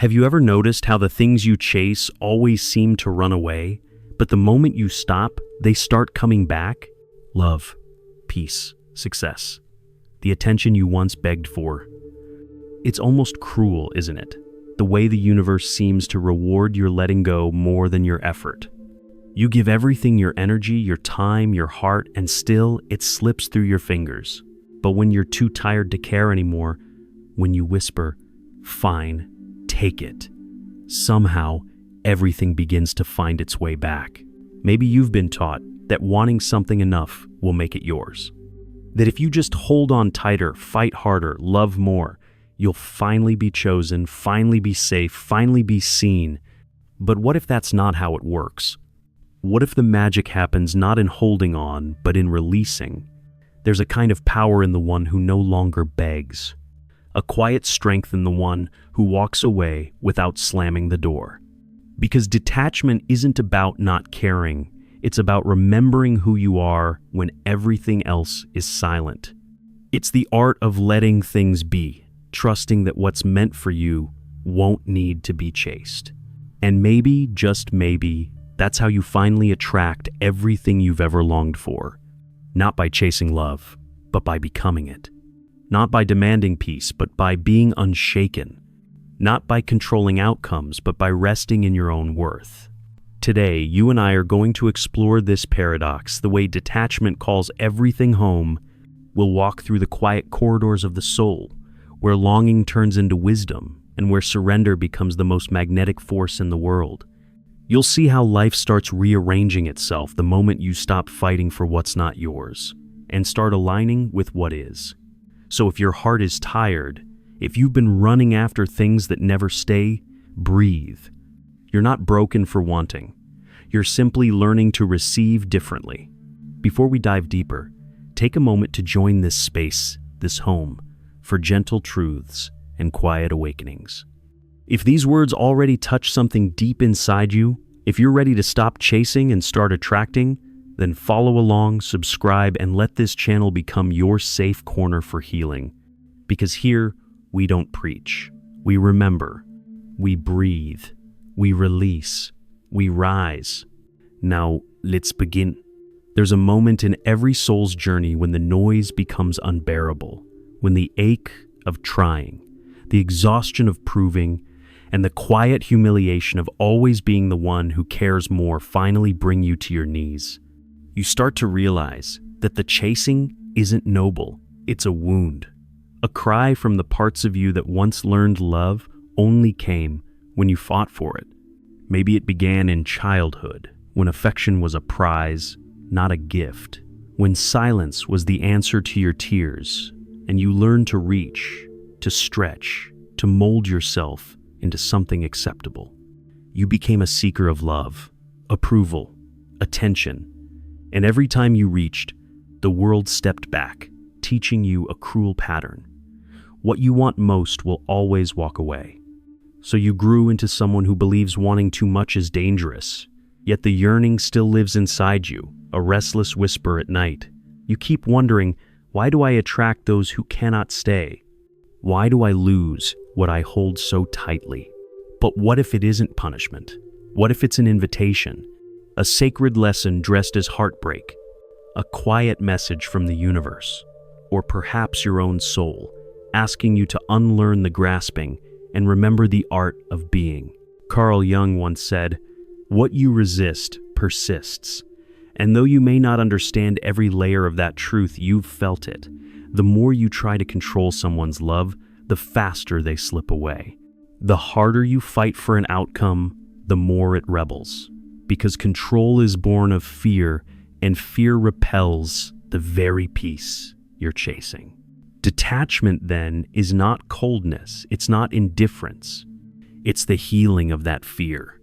Have you ever noticed how the things you chase always seem to run away, but the moment you stop, they start coming back? Love, peace, success, the attention you once begged for. It's almost cruel, isn't it? The way the universe seems to reward your letting go more than your effort. You give everything, your energy, your time, your heart, and still it slips through your fingers. But when you're too tired to care anymore, when you whisper, "Fine, take it," somehow everything begins to find its way back. Maybe you've been taught that wanting something enough will make it yours. That if you just hold on tighter, fight harder, love more, you'll finally be chosen, finally be safe, finally be seen. But what if that's not how it works? What if the magic happens not in holding on, but in releasing? There's a kind of power in the one who no longer begs. A quiet strength in the one who walks away without slamming the door. Because detachment isn't about not caring, it's about remembering who you are when everything else is silent. It's the art of letting things be, trusting that what's meant for you won't need to be chased. And maybe, just maybe, that's how you finally attract everything you've ever longed for. Not by chasing love, but by becoming it. Not by demanding peace, but by being unshaken. Not by controlling outcomes, but by resting in your own worth. Today, you and I are going to explore this paradox, the way detachment calls everything home. We'll walk through the quiet corridors of the soul, where longing turns into wisdom, and where surrender becomes the most magnetic force in the world. You'll see how life starts rearranging itself the moment you stop fighting for what's not yours, and start aligning with what is. So if your heart is tired, if you've been running after things that never stay, breathe. You're not broken for wanting. You're simply learning to receive differently. Before we dive deeper, take a moment to join this space, this home, for gentle truths and quiet awakenings. If these words already touch something deep inside you, if you're ready to stop chasing and start attracting, then follow along, subscribe, and let this channel become your safe corner for healing. Because here, we don't preach. We remember. We breathe. We release. We rise. Now, let's begin. There's a moment in every soul's journey when the noise becomes unbearable, when the ache of trying, the exhaustion of proving, and the quiet humiliation of always being the one who cares more finally bring you to your knees. You start to realize that the chasing isn't noble, it's a wound. A cry from the parts of you that once learned love only came when you fought for it. Maybe it began in childhood, when affection was a prize, not a gift, when silence was the answer to your tears, and you learned to reach, to stretch, to mold yourself into something acceptable. You became a seeker of love, approval, attention, and every time you reached, the world stepped back, teaching you a cruel pattern. What you want most will always walk away. So you grew into someone who believes wanting too much is dangerous, yet the yearning still lives inside you, a restless whisper at night. You keep wondering, why do I attract those who cannot stay? Why do I lose what I hold so tightly? But what if it isn't punishment? What if it's an invitation? A sacred lesson dressed as heartbreak? A quiet message from the universe? Or perhaps your own soul, asking you to unlearn the grasping and remember the art of being. Carl Jung once said, "What you resist persists." And though you may not understand every layer of that truth, you've felt it. The more you try to control someone's love, the faster they slip away. The harder you fight for an outcome, the more it rebels. Because control is born of fear, and fear repels the very peace you're chasing. Detachment, then, is not coldness, it's not indifference. It's the healing of that fear.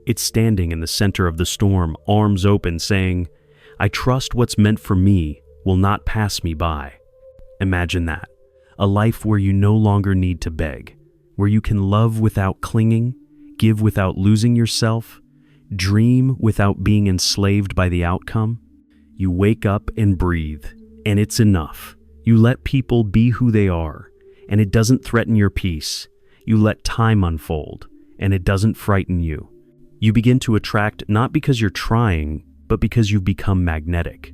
It's standing in the center of the storm, arms open, saying, "I trust what's meant for me will not pass me by." Imagine that. A life where you no longer need to beg, where you can love without clinging, give without losing yourself, dream without being enslaved by the outcome. You wake up and breathe, and it's enough. You let people be who they are, and it doesn't threaten your peace. You let time unfold, and it doesn't frighten you. You begin to attract not because you're trying, but because you've become magnetic.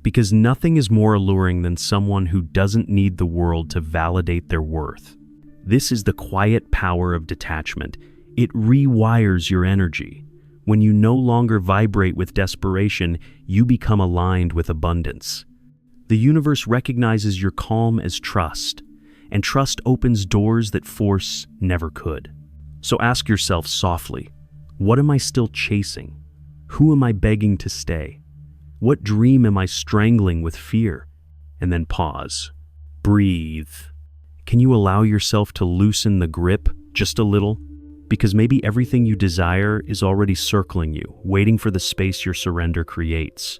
Because nothing is more alluring than someone who doesn't need the world to validate their worth. This is the quiet power of detachment. It rewires your energy. When you no longer vibrate with desperation, you become aligned with abundance. The universe recognizes your calm as trust, and trust opens doors that force never could. So ask yourself softly, what am I still chasing? Who am I begging to stay? What dream am I strangling with fear? And then pause. Breathe. Can you allow yourself to loosen the grip just a little? Because maybe everything you desire is already circling you, waiting for the space your surrender creates.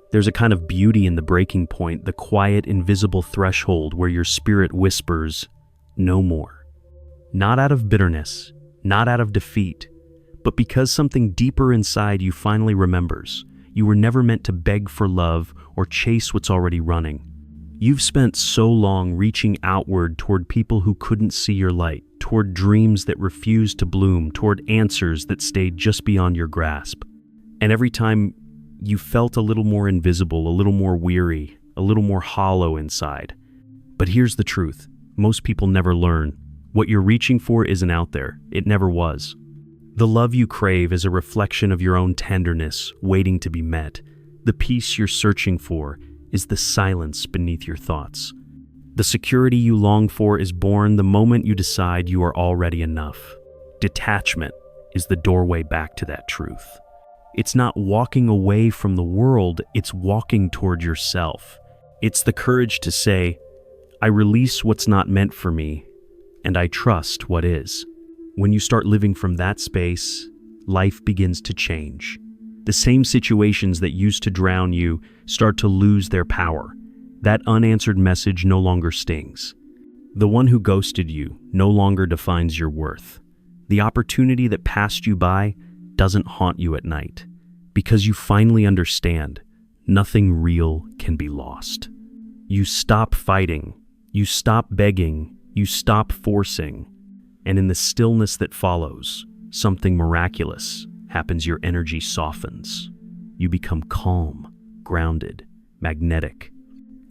There's a kind of beauty in the breaking point, the quiet, invisible threshold where your spirit whispers, no more. Not out of bitterness, not out of defeat, but because something deeper inside you finally remembers. You were never meant to beg for love or chase what's already running. You've spent so long reaching outward toward people who couldn't see your light, toward dreams that refused to bloom, toward answers that stayed just beyond your grasp. And every time you felt a little more invisible, a little more weary, a little more hollow inside. But here's the truth. Most people never learn. What you're reaching for isn't out there. It never was. The love you crave is a reflection of your own tenderness, waiting to be met. The peace you're searching for is the silence beneath your thoughts. The security you long for is born the moment you decide you are already enough. Detachment is the doorway back to that truth. It's not walking away from the world, it's walking toward yourself. It's the courage to say, I release what's not meant for me, and I trust what is. When you start living from that space, life begins to change. The same situations that used to drown you start to lose their power. That unanswered message no longer stings. The one who ghosted you no longer defines your worth. The opportunity that passed you by doesn't haunt you at night, because you finally understand nothing real can be lost. You stop fighting, you stop begging, you stop forcing, and in the stillness that follows, something miraculous happens. Your energy softens. You become calm, grounded, magnetic,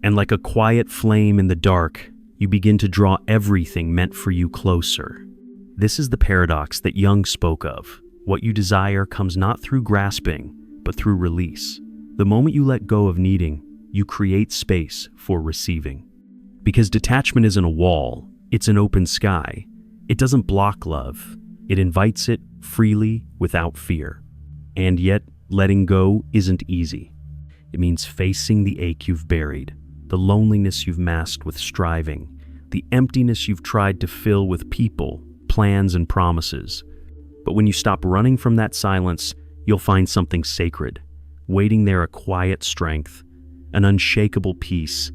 and like a quiet flame in the dark, you begin to draw everything meant for you closer. This is the paradox that Jung spoke of. What you desire comes not through grasping, but through release. The moment you let go of needing, you create space for receiving. Because detachment isn't a wall, it's an open sky. It doesn't block love. It invites it freely without fear. And yet, letting go isn't easy. It means facing the ache you've buried, the loneliness you've masked with striving, the emptiness you've tried to fill with people, plans, and promises. But when you stop running from that silence, you'll find something sacred, waiting there, a quiet strength, an unshakable peace,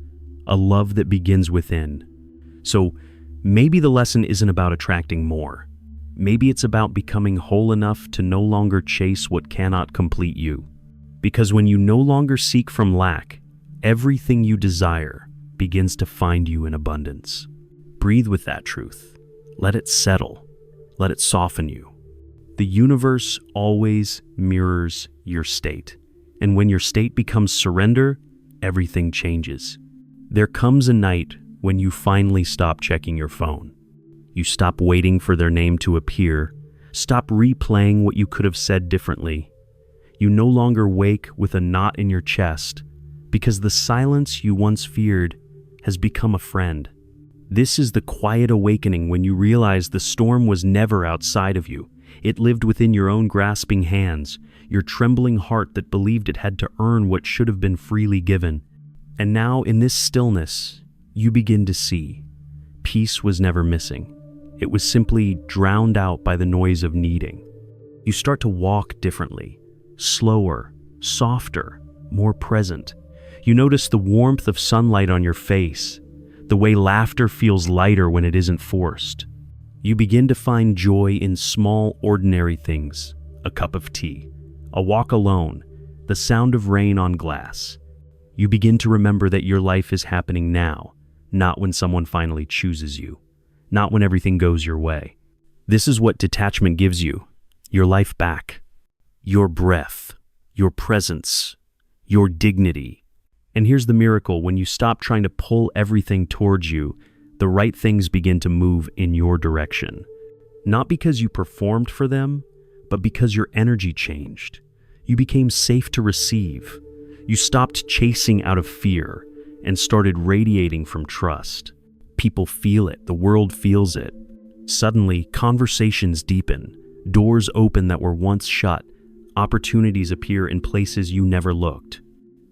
a love that begins within. So maybe the lesson isn't about attracting more. Maybe it's about becoming whole enough to no longer chase what cannot complete you. Because when you no longer seek from lack, everything you desire begins to find you in abundance. Breathe with that truth. Let it settle. Let it soften you. The universe always mirrors your state. And when your state becomes surrender, everything changes. There comes a night when you finally stop checking your phone. You stop waiting for their name to appear, stop replaying what you could have said differently. You no longer wake with a knot in your chest because the silence you once feared has become a friend. This is the quiet awakening when you realize the storm was never outside of you. It lived within your own grasping hands, your trembling heart that believed it had to earn what should have been freely given. And now in this stillness, you begin to see. Peace was never missing. It was simply drowned out by the noise of needing. You start to walk differently, slower, softer, more present. You notice the warmth of sunlight on your face, the way laughter feels lighter when it isn't forced. You begin to find joy in small, ordinary things: a cup of tea, a walk alone, the sound of rain on glass. You begin to remember that your life is happening now, not when someone finally chooses you, not when everything goes your way, This is what detachment gives you: your life back, your breath, your presence, your dignity. And here's the miracle: when you stop trying to pull everything towards you, the right things begin to move in your direction. Not because you performed for them, but because your energy changed. You became safe to receive. You stopped chasing out of fear and started radiating from trust. People feel it, the world feels it. Suddenly, conversations deepen, doors open that were once shut, opportunities appear in places you never looked.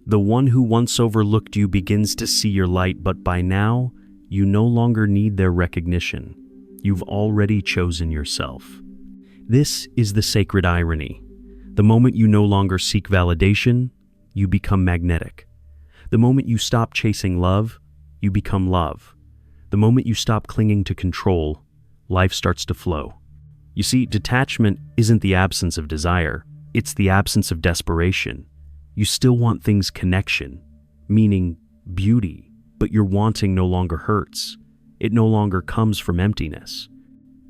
The one who once overlooked you begins to see your light, but by now, you no longer need their recognition. You've already chosen yourself. This is the sacred irony. The moment you no longer seek validation, you become magnetic. The moment you stop chasing love, you become love. The moment you stop clinging to control, life starts to flow. You see, detachment isn't the absence of desire, it's the absence of desperation. You still want things connection, meaning beauty, but your wanting no longer hurts. It no longer comes from emptiness.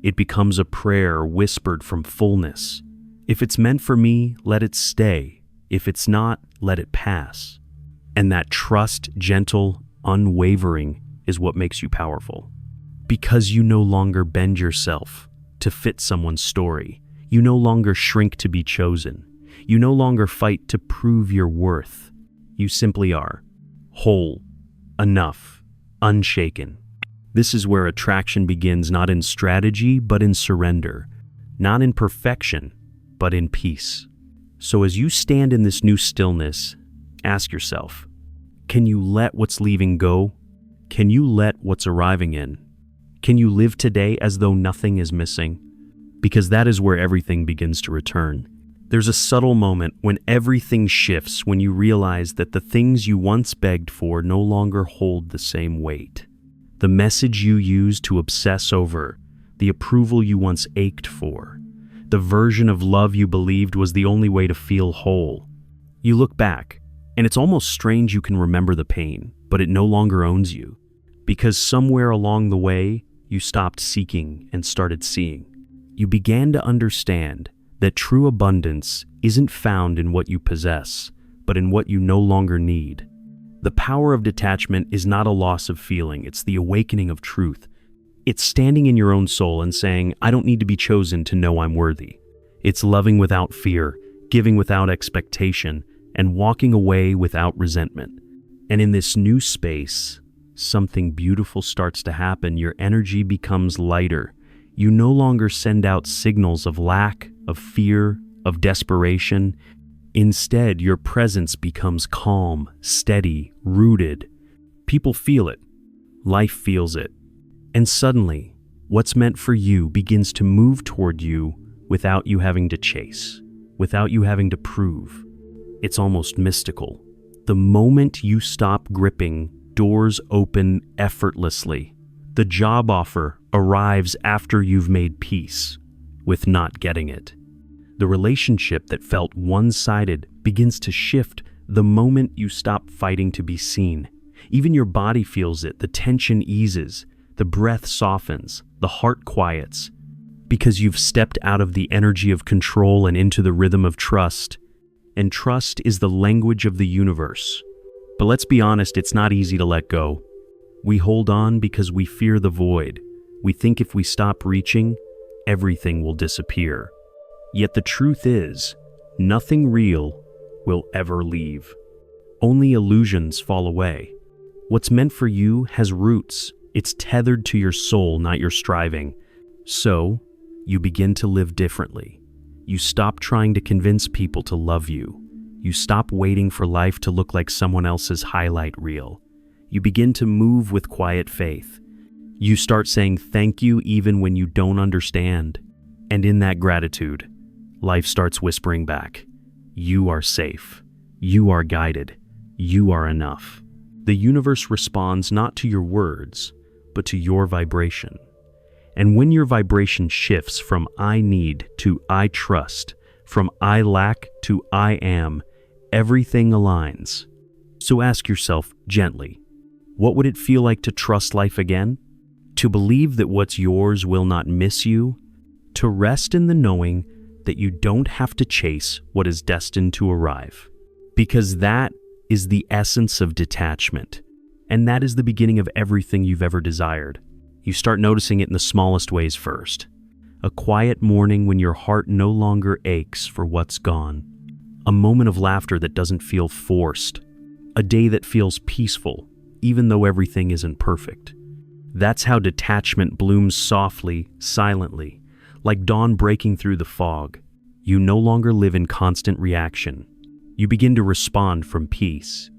It becomes a prayer whispered from fullness. If it's meant for me, let it stay. If it's not, let it pass. And that trust, gentle, unwavering, is what makes you powerful. Because you no longer bend yourself to fit someone's story. You no longer shrink to be chosen. You no longer fight to prove your worth. You simply are. Whole. Enough. Unshaken. This is where attraction begins, not in strategy, but in surrender. Not in perfection, but in peace. So as you stand in this new stillness, ask yourself, can you let what's leaving go? Can you let what's arriving in? Can you live today as though nothing is missing? Because that is where everything begins to return. There's a subtle moment when everything shifts, when you realize that the things you once begged for no longer hold the same weight. The message you used to obsess over, the approval you once ached for, the version of love you believed was the only way to feel whole. You look back, and it's almost strange you can remember the pain, but it no longer owns you. Because somewhere along the way, you stopped seeking and started seeing. You began to understand that true abundance isn't found in what you possess, but in what you no longer need. The power of detachment is not a loss of feeling, it's the awakening of truth. It's standing in your own soul and saying, I don't need to be chosen to know I'm worthy. It's loving without fear, giving without expectation, and walking away without resentment. And in this new space, something beautiful starts to happen. Your energy becomes lighter. You no longer send out signals of lack, of fear, of desperation. Instead, your presence becomes calm, steady, rooted. People feel it. Life feels it. And suddenly, what's meant for you begins to move toward you without you having to chase, without you having to prove. It's almost mystical. The moment you stop gripping, doors open effortlessly. The job offer arrives after you've made peace with not getting it. The relationship that felt one-sided begins to shift the moment you stop fighting to be seen. Even your body feels it. The tension eases, the breath softens, the heart quiets, because you've stepped out of the energy of control and into the rhythm of trust. And trust is the language of the universe. But let's be honest, it's not easy to let go. We hold on because we fear the void. We think if we stop reaching, everything will disappear. Yet the truth is, nothing real will ever leave. Only illusions fall away. What's meant for you has roots. It's tethered to your soul, not your striving. So, you begin to live differently. You stop trying to convince people to love you. You stop waiting for life to look like someone else's highlight reel. You begin to move with quiet faith. You start saying thank you even when you don't understand. And in that gratitude, life starts whispering back, you are safe. You are guided. You are enough. The universe responds not to your words, but to your vibration. And when your vibration shifts from I need to I trust, from I lack to I am, everything aligns. So ask yourself gently, what would it feel like to trust life again? To believe that what's yours will not miss you? To rest in the knowing that you don't have to chase what is destined to arrive. Because that is the essence of detachment. And that is the beginning of everything you've ever desired. You start noticing it in the smallest ways first. A quiet morning when your heart no longer aches for what's gone. A moment of laughter that doesn't feel forced. A day that feels peaceful, even though everything isn't perfect. That's how detachment blooms softly, silently, like dawn breaking through the fog. You no longer live in constant reaction. You begin to respond from peace.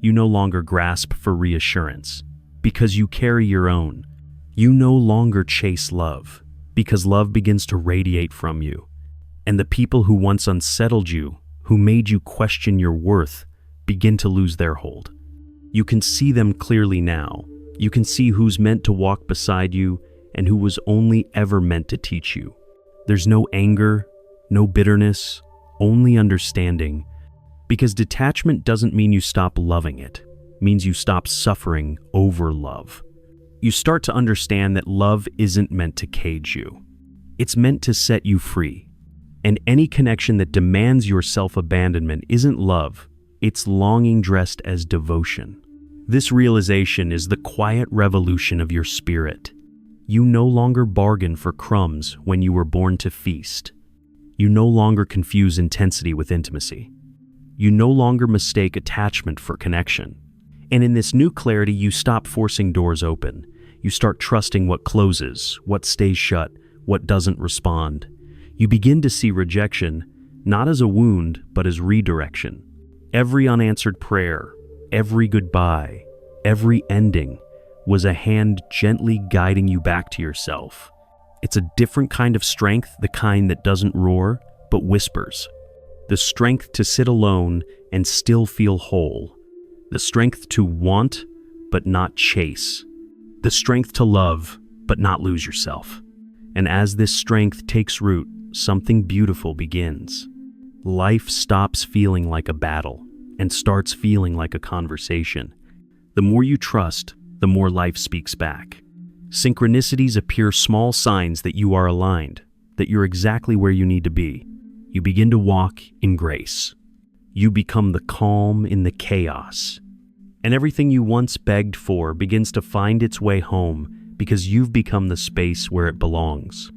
You no longer grasp for reassurance, because you carry your own. You no longer chase love, because love begins to radiate from you. And the people who once unsettled you, who made you question your worth, begin to lose their hold. You can see them clearly now. You can see who's meant to walk beside you and who was only ever meant to teach you. There's no anger, no bitterness, only understanding. Because detachment doesn't mean you stop loving it. It means you stop suffering over love. You start to understand that love isn't meant to cage you. It's meant to set you free. And any connection that demands your self-abandonment isn't love. It's longing dressed as devotion. This realization is the quiet revolution of your spirit. You no longer bargain for crumbs when you were born to feast. You no longer confuse intensity with intimacy. You no longer mistake attachment for connection. And in this new clarity, you stop forcing doors open. You start trusting what closes, what stays shut, what doesn't respond. You begin to see rejection, not as a wound, but as redirection. Every unanswered prayer, every goodbye, every ending was a hand gently guiding you back to yourself. It's a different kind of strength, the kind that doesn't roar, but whispers. The strength to sit alone and still feel whole. The strength to want, but not chase. The strength to love, but not lose yourself. And as this strength takes root, something beautiful begins. Life stops feeling like a battle and starts feeling like a conversation. The more you trust, the more life speaks back. Synchronicities appear, small signs that you are aligned, that you're exactly where you need to be. You begin to walk in grace. You become the calm in the chaos. And everything you once begged for begins to find its way home because you've become the space where it belongs.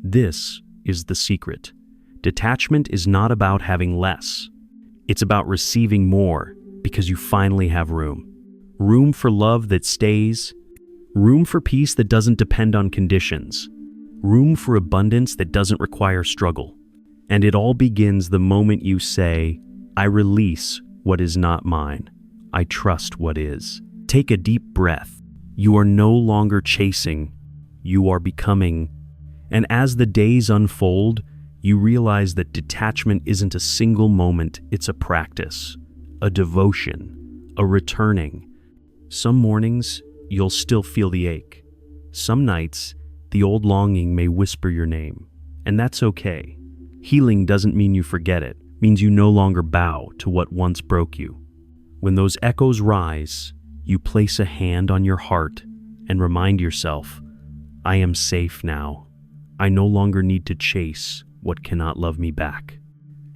This is the secret. Detachment is not about having less. It's about receiving more because you finally have room. Room for love that stays. Room for peace that doesn't depend on conditions. Room for abundance that doesn't require struggle. And it all begins the moment you say, I release what is not mine. I trust what is. Take a deep breath. You are no longer chasing. You are becoming. And as the days unfold, you realize that detachment isn't a single moment, it's a practice, a devotion, a returning. Some mornings, you'll still feel the ache. Some nights, the old longing may whisper your name. And that's okay. Healing doesn't mean you forget it. It means you no longer bow to what once broke you. When those echoes rise, you place a hand on your heart and remind yourself, I am safe now. I no longer need to chase what cannot love me back.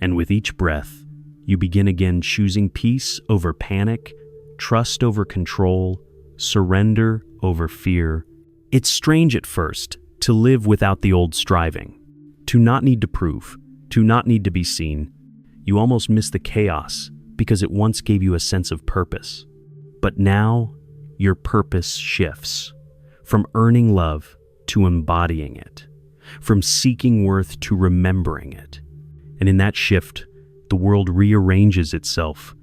And with each breath, you begin again choosing peace over panic, trust over control, surrender over fear. It's strange at first to live without the old striving, to not need to prove, to not need to be seen. You almost miss the chaos because it once gave you a sense of purpose. But now, your purpose shifts from earning love to embodying it, from seeking worth to remembering it. And in that shift, the world rearranges itself.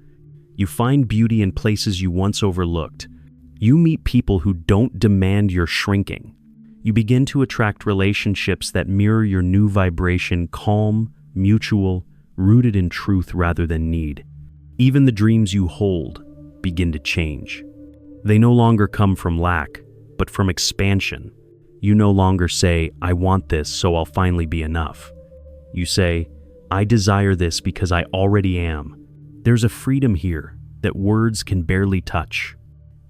You find beauty in places you once overlooked. You meet people who don't demand your shrinking. You begin to attract relationships that mirror your new vibration, calm, mutual, rooted in truth rather than need. Even the dreams you hold begin to change. They no longer come from lack, but from expansion. You no longer say, I want this, so I'll finally be enough. You say, I desire this because I already am. There's a freedom here that words can barely touch.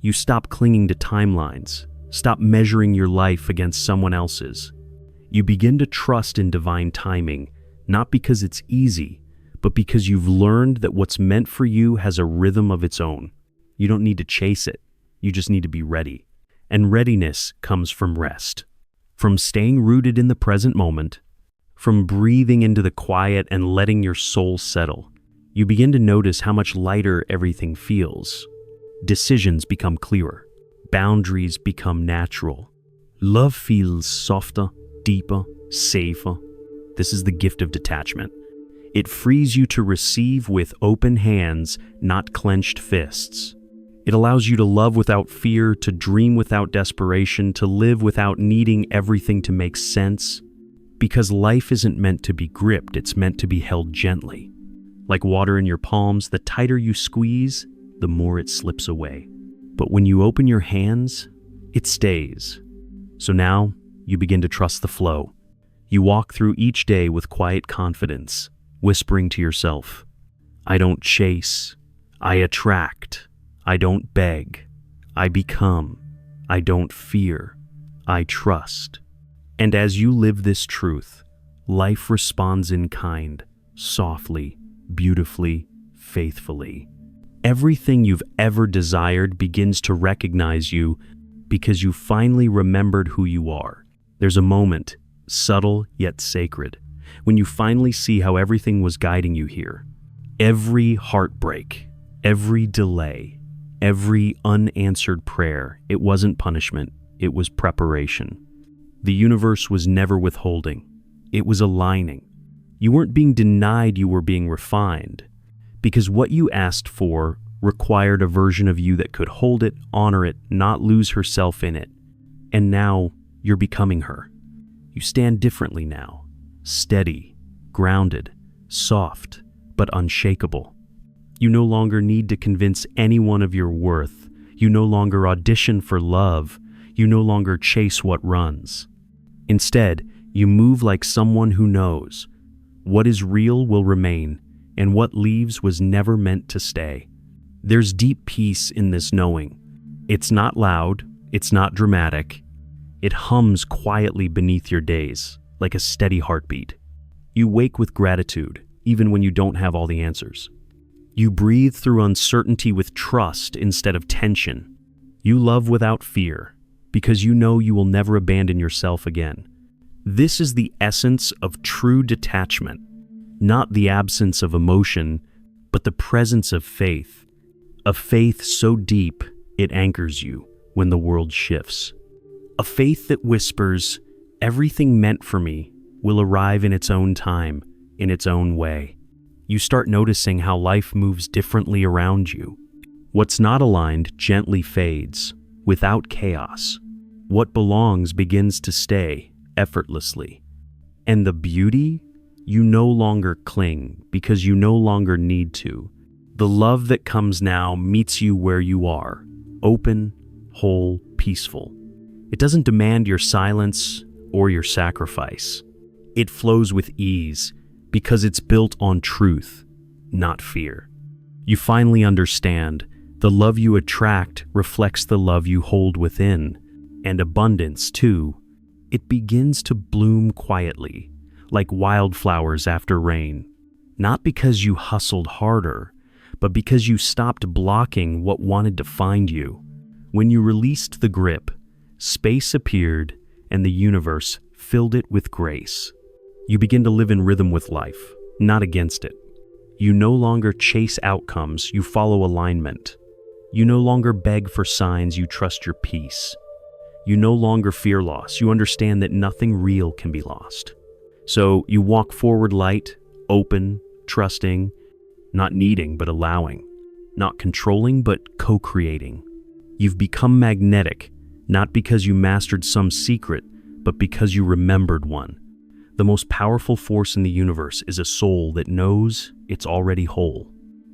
You stop clinging to timelines. Stop measuring your life against someone else's. You begin to trust in divine timing, not because it's easy, but because you've learned that what's meant for you has a rhythm of its own. You don't need to chase it. You just need to be ready. And readiness comes from rest, from staying rooted in the present moment, from breathing into the quiet and letting your soul settle. You begin to notice how much lighter everything feels. Decisions become clearer. Boundaries become natural. Love feels softer, deeper, safer. This is the gift of detachment. It frees you to receive with open hands, not clenched fists. It allows you to love without fear, to dream without desperation, to live without needing everything to make sense. Because life isn't meant to be gripped, it's meant to be held gently. Like water in your palms, the tighter you squeeze, the more it slips away. But when you open your hands, it stays. So now, you begin to trust the flow. You walk through each day with quiet confidence, whispering to yourself, I don't chase, I attract. I don't beg. I become. I don't fear. I trust. And as you live this truth, life responds in kind, softly, beautifully, faithfully. Everything you've ever desired begins to recognize you because you finally remembered who you are. There's a moment, subtle yet sacred, when you finally see how everything was guiding you here. Every heartbreak, every delay, every unanswered prayer, it wasn't punishment, it was preparation. The universe was never withholding, it was aligning. You weren't being denied, you were being refined. Because what you asked for required a version of you that could hold it, honor it, not lose herself in it. And now, you're becoming her. You stand differently now, steady, grounded, soft, but unshakable. You no longer need to convince anyone of your worth. You no longer audition for love. You no longer chase what runs. Instead, you move like someone who knows. What is real will remain, and what leaves was never meant to stay. There's deep peace in this knowing. It's not loud, it's not dramatic. It hums quietly beneath your days, like a steady heartbeat. You wake with gratitude, even when you don't have all the answers. You breathe through uncertainty with trust instead of tension. You love without fear, because you know you will never abandon yourself again. This is the essence of true detachment, not the absence of emotion, but the presence of faith. A faith so deep it anchors you when the world shifts. A faith that whispers, everything meant for me will arrive in its own time, in its own way. You start noticing how life moves differently around you. What's not aligned gently fades, without chaos. What belongs begins to stay, effortlessly. And the beauty? You no longer cling, because you no longer need to. The love that comes now meets you where you are, open, whole, peaceful. It doesn't demand your silence or your sacrifice. It flows with ease, because it's built on truth, not fear. You finally understand the love you attract reflects the love you hold within, and abundance, too. It begins to bloom quietly, like wildflowers after rain, not because you hustled harder, but because you stopped blocking what wanted to find you. When you released the grip, space appeared, and the universe filled it with grace. You begin to live in rhythm with life, not against it. You no longer chase outcomes, you follow alignment. You no longer beg for signs, you trust your peace. You no longer fear loss, you understand that nothing real can be lost. So you walk forward light, open, trusting, not needing but allowing, not controlling but co-creating. You've become magnetic, not because you mastered some secret, but because you remembered one. The most powerful force in the universe is a soul that knows it's already whole.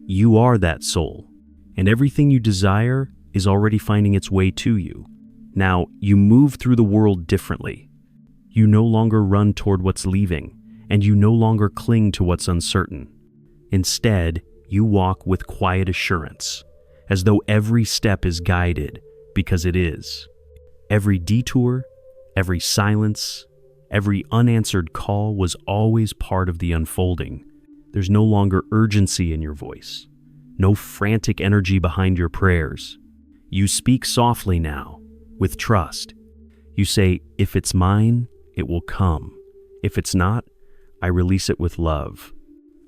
You are that soul, and everything you desire is already finding its way to you. Now, you move through the world differently. You no longer run toward what's leaving, and you no longer cling to what's uncertain. Instead, you walk with quiet assurance, as though every step is guided, because it is. Every detour, every silence, Every unanswered call was always part of the unfolding. There's no longer urgency in your voice, no frantic energy behind your prayers. You speak softly now, with trust. You say, if it's mine, it will come. If it's not, I release it with love.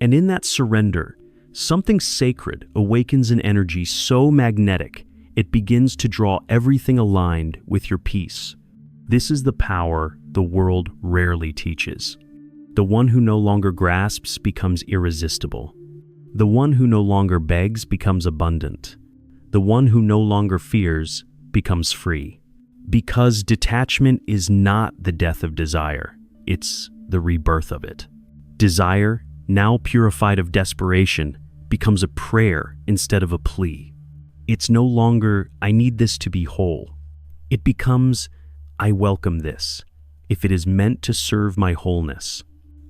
And in that surrender, something sacred awakens an energy so magnetic, it begins to draw everything aligned with your peace. This is the power the world rarely teaches. The one who no longer grasps becomes irresistible. The one who no longer begs becomes abundant. The one who no longer fears becomes free. Because detachment is not the death of desire, it's the rebirth of it. Desire, now purified of desperation, becomes a prayer instead of a plea. It's no longer, I need this to be whole. It becomes, I welcome this, if it is meant to serve my wholeness.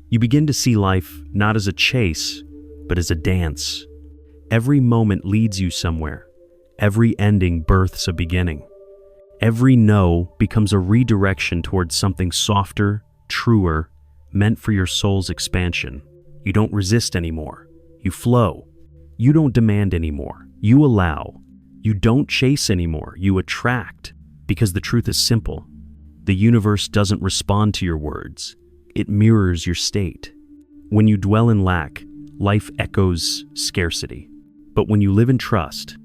You begin to see life not as a chase, but as a dance. Every moment leads you somewhere. Every ending births a beginning. Every no becomes a redirection towards something softer, truer, meant for your soul's expansion. You don't resist anymore. You flow. You don't demand anymore. You allow. You don't chase anymore. You attract. Because the truth is simple. The universe doesn't respond to your words. It mirrors your state. When you dwell in lack, life echoes scarcity. But when you live in trust,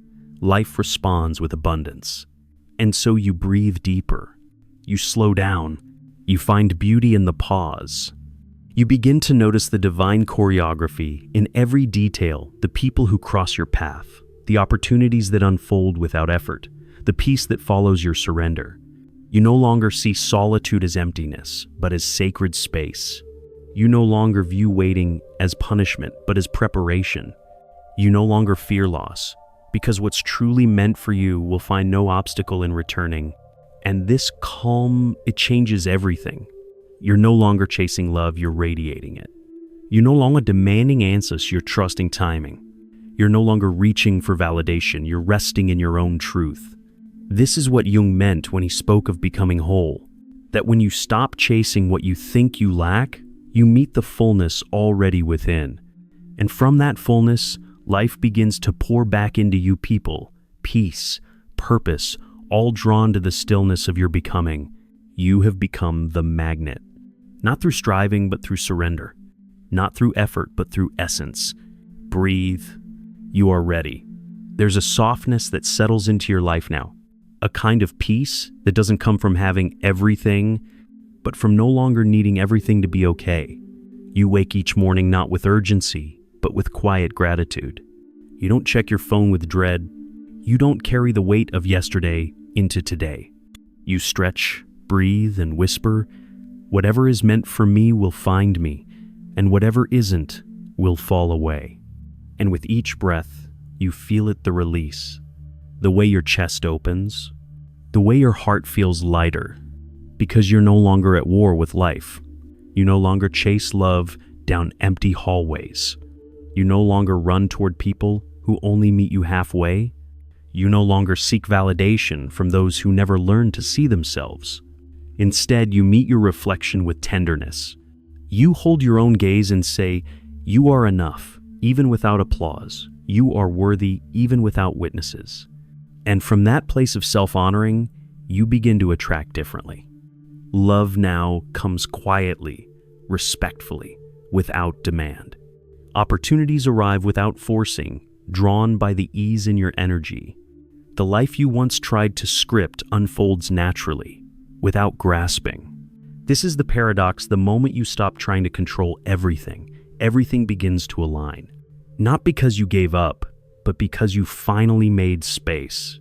life responds with abundance. And so you breathe deeper. You slow down. You find beauty in the pause. You begin to notice the divine choreography in every detail, the people who cross your path, the opportunities that unfold without effort, the peace that follows your surrender. You no longer see solitude as emptiness, but as sacred space. You no longer view waiting as punishment, but as preparation. You no longer fear loss, because what's truly meant for you will find no obstacle in returning. And this calm, it changes everything. You're no longer chasing love, you're radiating it. You're no longer demanding answers, you're trusting timing. You're no longer reaching for validation, you're resting in your own truth. This is what Jung meant when he spoke of becoming whole. That when you stop chasing what you think you lack, you meet the fullness already within. And from that fullness, life begins to pour back into you people, peace, purpose, all drawn to the stillness of your becoming. You have become the magnet. Not through striving, but through surrender. Not through effort, but through essence. Breathe. You are ready. There's a softness that settles into your life now. A kind of peace that doesn't come from having everything, but from no longer needing everything to be okay. You wake each morning not with urgency, but with quiet gratitude. You don't check your phone with dread. You don't carry the weight of yesterday into today. You stretch, breathe, and whisper, whatever is meant for me will find me, and whatever isn't will fall away. And with each breath, you feel it the release. The way your chest opens, the way your heart feels lighter, because you're no longer at war with life. You no longer chase love down empty hallways. You no longer run toward people who only meet you halfway. You no longer seek validation from those who never learn to see themselves. Instead, you meet your reflection with tenderness. You hold your own gaze and say, you are enough, even without applause. You are worthy, even without witnesses. And from that place of self-honoring, you begin to attract differently. Love now comes quietly, respectfully, without demand. Opportunities arrive without forcing, drawn by the ease in your energy. The life you once tried to script unfolds naturally, without grasping. This is the paradox. The moment you stop trying to control everything, everything begins to align. Not because you gave up, but because you finally made space.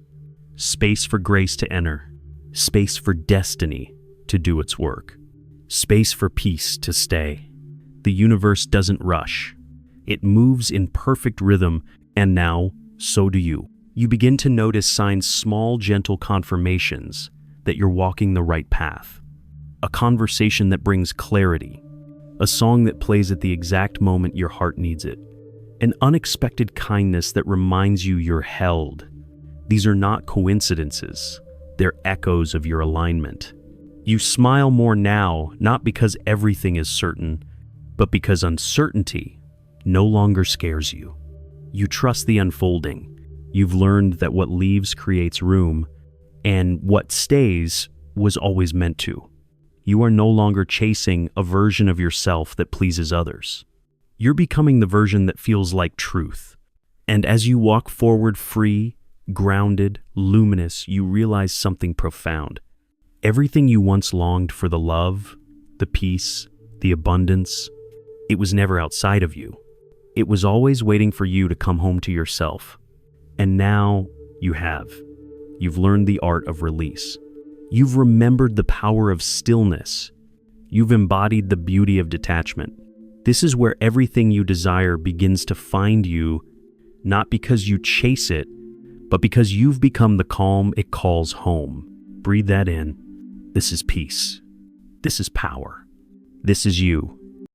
Space for grace to enter. Space for destiny to do its work. Space for peace to stay. The universe doesn't rush. It moves in perfect rhythm, and now, so do you. You begin to notice signs, small, gentle confirmations that you're walking the right path. A conversation that brings clarity. A song that plays at the exact moment your heart needs it. An unexpected kindness that reminds you you're held. These are not coincidences. They're echoes of your alignment. You smile more now, not because everything is certain, but because uncertainty no longer scares you. You trust the unfolding. You've learned that what leaves creates room, and what stays was always meant to. You are no longer chasing a version of yourself that pleases others. You're becoming the version that feels like truth. And as you walk forward free, grounded, luminous, you realize something profound. Everything you once longed for, the love, the peace, the abundance, it was never outside of you. It was always waiting for you to come home to yourself. And now you have. You've learned the art of release. You've remembered the power of stillness. You've embodied the beauty of detachment. This is where everything you desire begins to find you, not because you chase it, but because you've become the calm it calls home. Breathe that in. This is peace. This is power. This is you.